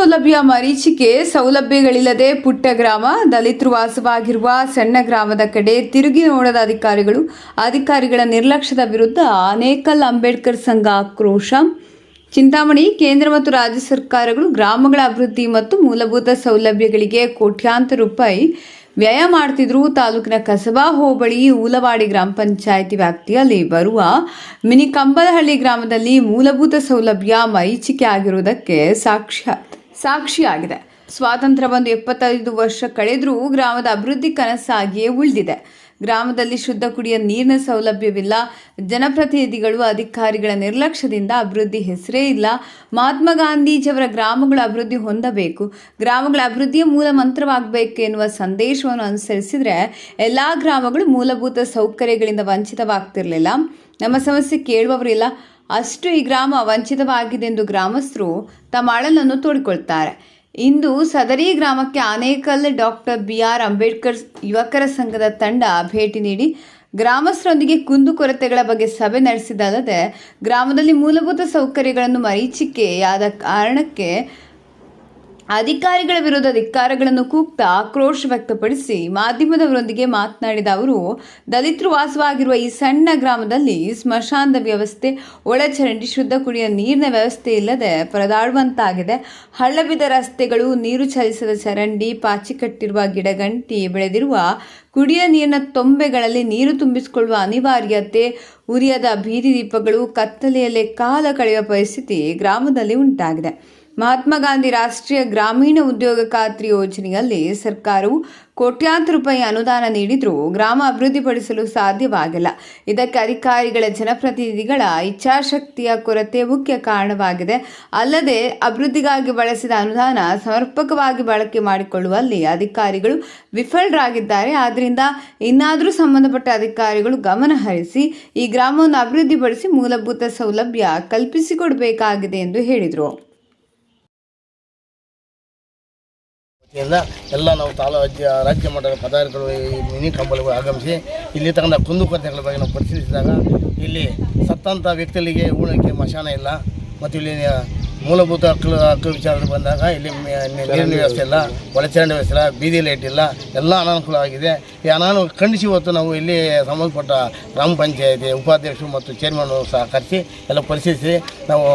ಸೌಲಭ್ಯ ಮರೀಚಿಕೆ ಸೌಲಭ್ಯಗಳಿಲ್ಲದೆ ಪುಟ್ಟ ಗ್ರಾಮ ದಲಿತರು ವಾಸವಾಗಿರುವ ಸಣ್ಣ ಗ್ರಾಮದ ಕಡೆ ತಿರುಗಿ ನೋಡದ ಅಧಿಕಾರಿಗಳ ನಿರ್ಲಕ್ಷ್ಯದ ವಿರುದ್ಧ ಆನೇಕಲ್ ಅಂಬೇಡ್ಕರ್ ಸಂಘ ಆಕ್ರೋಶ. ಚಿಂತಾಮಣಿ ಕೇಂದ್ರ ಮತ್ತು ರಾಜ್ಯ ಸರ್ಕಾರಗಳು ಗ್ರಾಮಗಳ ಅಭಿವೃದ್ಧಿ ಮತ್ತು ಮೂಲಭೂತ ಸೌಲಭ್ಯಗಳಿಗೆ ಕೋಟ್ಯಾಂತರ ರೂಪಾಯಿ ವ್ಯಯ ಮಾಡ್ತಿದ್ರು. ತಾಲೂಕಿನ ಕಸಬಾ ಹೋಬಳಿ ಊಲವಾಡಿ ಗ್ರಾಮ ಪಂಚಾಯಿತಿ ವ್ಯಾಪ್ತಿಯಲ್ಲಿ ಬರುವ ಮಿನಿ ಕಂಬದಹಳ್ಳಿ ಗ್ರಾಮದಲ್ಲಿ ಮೂಲಭೂತ ಸೌಲಭ್ಯ ಮರೀಚಿಕೆ ಆಗಿರುವುದಕ್ಕೆ ಸಾಕ್ಷಿಯಾಗಿದೆ. ಸ್ವಾತಂತ್ರ್ಯ ಬಂದು 75 ವರ್ಷ ಕಳೆದರೂ ಗ್ರಾಮದ ಅಭಿವೃದ್ಧಿ ಕನಸಾಗಿಯೇ ಉಳಿದಿದೆ. ಗ್ರಾಮದಲ್ಲಿ ಶುದ್ಧ ಕುಡಿಯ ನೀರಿನ ಸೌಲಭ್ಯವಿಲ್ಲ. ಜನಪ್ರತಿನಿಧಿಗಳು ಅಧಿಕಾರಿಗಳ ನಿರ್ಲಕ್ಷ್ಯದಿಂದ ಅಭಿವೃದ್ಧಿ ಹೆಸರೇ ಇಲ್ಲ. ಮಹಾತ್ಮ ಗಾಂಧೀಜಿಯವರ ಗ್ರಾಮಗಳ ಅಭಿವೃದ್ಧಿ ಹೊಂದಬೇಕು, ಗ್ರಾಮಗಳ ಅಭಿವೃದ್ಧಿಯ ಮೂಲ ಮಂತ್ರವಾಗಬೇಕು ಎನ್ನುವ ಸಂದೇಶವನ್ನು ಅನುಸರಿಸಿದರೆ ಎಲ್ಲ ಗ್ರಾಮಗಳು ಮೂಲಭೂತ ಸೌಕರ್ಯಗಳಿಂದ ವಂಚಿತವಾಗ್ತಿರಲಿಲ್ಲ. ನಮ್ಮ ಸಮಸ್ಯೆ ಕೇಳುವವರಿಲ್ಲ, ಅಷ್ಟು ಈ ಗ್ರಾಮ ವಂಚಿತವಾಗಿದೆ ಎಂದು ಗ್ರಾಮಸ್ಥರು ತಮ್ಮ ಅಳಲನ್ನು ತೋಡಿಕೊಳ್ತಾರೆ. ಇಂದು ಸದರಿ ಗ್ರಾಮಕ್ಕೆ ಆನೇಕಲ್ ಡಾಕ್ಟರ್ BR ಅಂಬೇಡ್ಕರ್ ಯುವಕರ ಸಂಘದ ತಂಡ ಭೇಟಿ ನೀಡಿ ಗ್ರಾಮಸ್ಥರೊಂದಿಗೆ ಕುಂದುಕೊರತೆಗಳ ಬಗ್ಗೆ ಸಭೆ ನಡೆಸಿದಲ್ಲದೆ ಗ್ರಾಮದಲ್ಲಿ ಮೂಲಭೂತ ಸೌಕರ್ಯಗಳನ್ನು ಮರೀಚಿಕೆಯಾದ ಕಾರಣಕ್ಕೆ ಅಧಿಕಾರಿಗಳ ವಿರುದ್ಧ ಧಿಕ್ಕಾರಗಳನ್ನು ಕೂಗ್ತಾ ಆಕ್ರೋಶ ವ್ಯಕ್ತಪಡಿಸಿ ಮಾಧ್ಯಮದವರೊಂದಿಗೆ ಮಾತನಾಡಿದ ಅವರು, ದಲಿತರು ವಾಸವಾಗಿರುವ ಈ ಸಣ್ಣ ಗ್ರಾಮದಲ್ಲಿ ಸ್ಮಶಾನದ ವ್ಯವಸ್ಥೆ, ಒಳಚರಂಡಿ, ಶುದ್ಧ ಕುಡಿಯುವ ನೀರಿನ ವ್ಯವಸ್ಥೆ ಇಲ್ಲದೆ ಪರದಾಡುವಂತಾಗಿದೆ. ಹಳ್ಳಬಿದ್ದ ರಸ್ತೆಗಳು, ನೀರು ಚಲಿಸದ ಚರಂಡಿ, ಪಾಚಿ ಕಟ್ಟಿರುವ ಗಿಡಗಂಟಿ ಬೆಳೆದಿರುವ ಕುಡಿಯುವ ನೀರಿನ ತೊಂಬೆಗಳಲ್ಲಿ ನೀರು ತುಂಬಿಸಿಕೊಳ್ಳುವ ಅನಿವಾರ್ಯತೆ, ಉರಿಯದ ಬೀದಿ ದೀಪಗಳು, ಕತ್ತಲೆಯಲ್ಲೇ ಕಾಲ ಕಳೆಯುವ ಪರಿಸ್ಥಿತಿ ಗ್ರಾಮದಲ್ಲಿ ಉಂಟಾಗಿದೆ. ಮಹಾತ್ಮ ಗಾಂಧಿ ರಾಷ್ಟ್ರೀಯ ಗ್ರಾಮೀಣ ಉದ್ಯೋಗ ಖಾತ್ರಿ ಯೋಜನೆಯಲ್ಲಿ ಸರ್ಕಾರವು ಕೋಟ್ಯಾಂತರ ರೂಪಾಯಿ ಅನುದಾನ ನೀಡಿದರೂ ಗ್ರಾಮ ಅಭಿವೃದ್ಧಿಪಡಿಸಲು ಸಾಧ್ಯವಾಗಿಲ್ಲ. ಇದಕ್ಕೆ ಅಧಿಕಾರಿಗಳ, ಜನಪ್ರತಿನಿಧಿಗಳ ಇಚ್ಛಾಶಕ್ತಿಯ ಕೊರತೆ ಮುಖ್ಯ ಕಾರಣವಾಗಿದೆ. ಅಲ್ಲದೆ ಅಭಿವೃದ್ಧಿಗಾಗಿ ಬಳಸಿದ ಅನುದಾನ ಸಮರ್ಪಕವಾಗಿ ಬಳಕೆ ಮಾಡಿಕೊಳ್ಳುವಲ್ಲಿ ಅಧಿಕಾರಿಗಳು ವಿಫಲರಾಗಿದ್ದಾರೆ. ಆದ್ದರಿಂದ ಇನ್ನಾದರೂ ಸಂಬಂಧಪಟ್ಟ ಅಧಿಕಾರಿಗಳು ಗಮನ ಹರಿಸಿ ಈ ಗ್ರಾಮವನ್ನು ಅಭಿವೃದ್ಧಿಪಡಿಸಿ ಮೂಲಭೂತ ಸೌಲಭ್ಯ ಕಲ್ಪಿಸಿಕೊಡಬೇಕಾಗಿದೆ ಎಂದು ಹೇಳಿದರು. ಎಲ್ಲ ನಾವು ರಾಜ್ಯ ಮಟ್ಟದ ಪದಾಧಿಕಾರಿಗಳು ಈ ಮಿನಿ ಕಂಬಳಿಗೂ ಆಗಮಿಸಿ ಇಲ್ಲಿ ತಗೊಂಡ ಕುಂದುಕೊರತೆಗಳ ಬಗ್ಗೆ ನಾವು ಪರಿಶೀಲಿಸಿದಾಗ ಇಲ್ಲಿ ಸತ್ತಂಥ ವ್ಯಕ್ತಿಗಳಿಗೆ ಉಳಕ್ಕೆ ಮಶಾನ ಇಲ್ಲ ಮತ್ತು ಇಲ್ಲಿ ಮೂಲಭೂತ ಹಕ್ಕು ವಿಚಾರ ಬಂದಾಗ ಇಲ್ಲಿ ನೀರಿನ ವ್ಯವಸ್ಥೆ ಇಲ್ಲ, ಒಳಚರಂಡಿ ವ್ಯವಸ್ಥೆ ಇಲ್ಲ, ಬೀದಿ ಲೈಟ್ ಇಲ್ಲ, ಎಲ್ಲ ಅನಾನುಕೂಲವಾಗಿದೆ. ಈ ಅನಾನುಕೂಲ ಖಂಡಿಸಿ ಇವತ್ತು ನಾವು ಇಲ್ಲಿ ಸಂಬಂಧಪಟ್ಟ ಗ್ರಾಮ ಪಂಚಾಯತಿ ಉಪಾಧ್ಯಕ್ಷರು ಮತ್ತು ಚೇರ್ಮನ್ ಸಹ ಕರೆಸಿ ಎಲ್ಲ ಪರಿಶೀಲಿಸಿ ನಾವು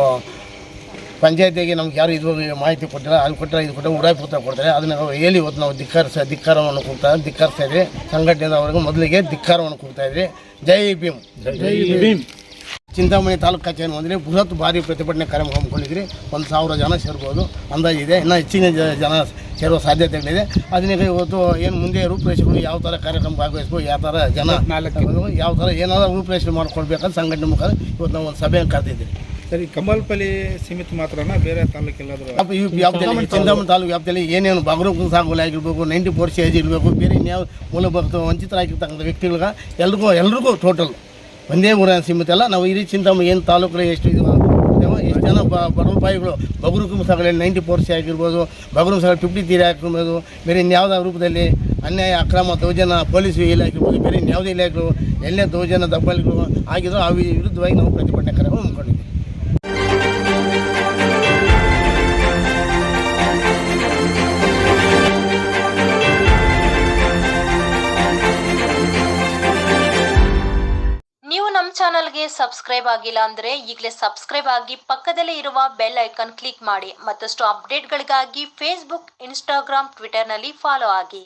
ಪಂಚಾಯತಿಗೆ ನಮ್ಗೆ ಯಾರು ಇದು ಮಾಹಿತಿ ಕೊಟ್ಟಿಲ್ಲ, ಅಲ್ಲಿ ಕೊಟ್ಟರೆ ಇದು ಕೊಟ್ಟರೆ ಉಡಾಯಿ ಪತ್ರ ಕೊಡ್ತಾರೆ. ಅದನ್ನು ನಾವು ಹೇಳಿ ಇವತ್ತು ನಾವು ಧಿಕ್ಕಾರವನ್ನು ಧಿಕ್ಕರಿಸ್ತಾ ಇದ್ವಿ. ಸಂಘಟನೆಯಿಂದ ಅವರಿಗೆ ಮೊದಲಿಗೆ ಧಿಕ್ಕಾರವನ್ನು ಕೊಡ್ತಾ ಇದ್ವಿ. ಜೈ ಭೀಮ್, ಜೈ ಭೀಮ್. ಚಿಂತಾಮಣಿ ತಾಲೂಕು ಕಚೇರಿ ಬಂದರೆ ಬೃಹತ್ ಭಾರಿ ಪ್ರತಿಭಟನೆ ಕಾರ್ಯಕ್ರಮ ಹಮ್ಮಿಕೊಂಡಿದ್ರಿ. 1000 ಜನ ಸೇರ್ಬೋದು ಅಂದಾಜಿದೆ. ಇನ್ನೂ ಹೆಚ್ಚಿನ ಜನ ಸೇರುವ ಸಾಧ್ಯತೆಗಳಿದೆ. ಅದನ್ನ ಇವತ್ತು ಏನು ಮುಂದೆ ರೂಪುರೇಷೆಗಳು ಯಾವ ಥರ ಕಾರ್ಯಕ್ರಮ ಭಾಗವಹಿಸ್ಬೋದು, ಯಾವ ಥರ ಜನ ಯಾವ ಥರ ಏನಾದರೂ ರೂಪುರೇಷೆ ಮಾಡ್ಕೊಳ್ಬೇಕಂತ ಸಂಘಟನೆ ಮುಖಾಂತರ ಇವತ್ತು ನಾವು ಒಂದು ಸಭೆಯನ್ನು ಕರೆದಿದ್ದೀವಿ. ಸರಿ, ಕಮಲ್ಪಲ್ಲಿ ಸೀಮಿತ ಮಾತ್ರನಾ ಬೇರೆ ತಾಲೂಕೆಲ್ಲಾದರೂ ಈ ವ್ಯಾಪ್ತಿಯಲ್ಲಿ ಚಿಂತಾಮಣಿ ತಾಲೂಕು ವ್ಯಾಪ್ತಿಯಲ್ಲಿ ಏನೇನು ಬಗರು ಸಾಗುವಳಿ ಆಗಿರಬೇಕು, 90% ಏಜ್ ಇರಬೇಕು, ಬೇರೆ ಇನ್ಯಾವ ಮೂಲಭೂತ ವಂಚಿತರಾಗಿರ್ತಕ್ಕಂಥ ವ್ಯಕ್ತಿಗಳಿಗೆ ಎಲ್ರಿಗೂ ಟೋಟಲ್ ಒಂದೇ ಊರಿನ ಸೀಮಿತ ಅಲ್ಲ. ನಾವು ಇಡೀ ಚಿಂತಾಮಣಿ ಏನು ತಾಲೂಕಲ್ಲಿ ಎಷ್ಟು ಜನ ಬಡವಪಾಯಿಗಳು ಬಗರು ಸಾಗಲಿ 90% ಆಗಿರ್ಬೋದು, ಬಗರು ಸಾಗಲಿ 53 ಆಗಿರ್ಬೋದು, ಬೇರೆ ಇನ್ಯಾವುದೇ ರೂಪದಲ್ಲಿ ಅನ್ಯಾಯ, ಅಕ್ರಮ, ದೌರ್ಜನ್ಯ ಪೊಲೀಸ್ ಇಲಾಖೆ ಬೇರೆ ಇನ್ಯಾವುದೇ ಇಲಾಖೆಗಳು ಎಲ್ಲೇ ದೌರ್ಜನ್ಯ ದಬ್ಬಾಳಿಗಳು ಆಗಿದ್ರು ಆ ವಿರುದ್ಧವಾಗಿ ನಾವು ಪ್ರತಿಭಟನೆ ಕಾರ್ಯಕ್ರಮ ಹಮ್ಮಿಕೊಂಡಿದ್ದೀವಿ. ನೀವು ನಮ್ಮ ಚಾನಲ್ಗೆ ಸಬ್ಸ್ಕ್ರೈಬ್ ಆಗಿಲ್ಲ ಅಂದರೆ ಈಗಲೇ ಸಬ್ಸ್ಕ್ರೈಬ್ ಆಗಿ ಪಕ್ಕದಲ್ಲೇ ಇರುವ ಬೆಲ್ ಐಕಾನ್ ಕ್ಲಿಕ್ ಮಾಡಿ. ಮತ್ತಷ್ಟು ಅಪ್ಡೇಟ್ಗಳಿಗಾಗಿ ಫೇಸ್ಬುಕ್, ಇನ್ಸ್ಟಾಗ್ರಾಮ್, ಟ್ವಿಟರ್ನಲ್ಲಿ ಫಾಲೋ ಆಗಿ.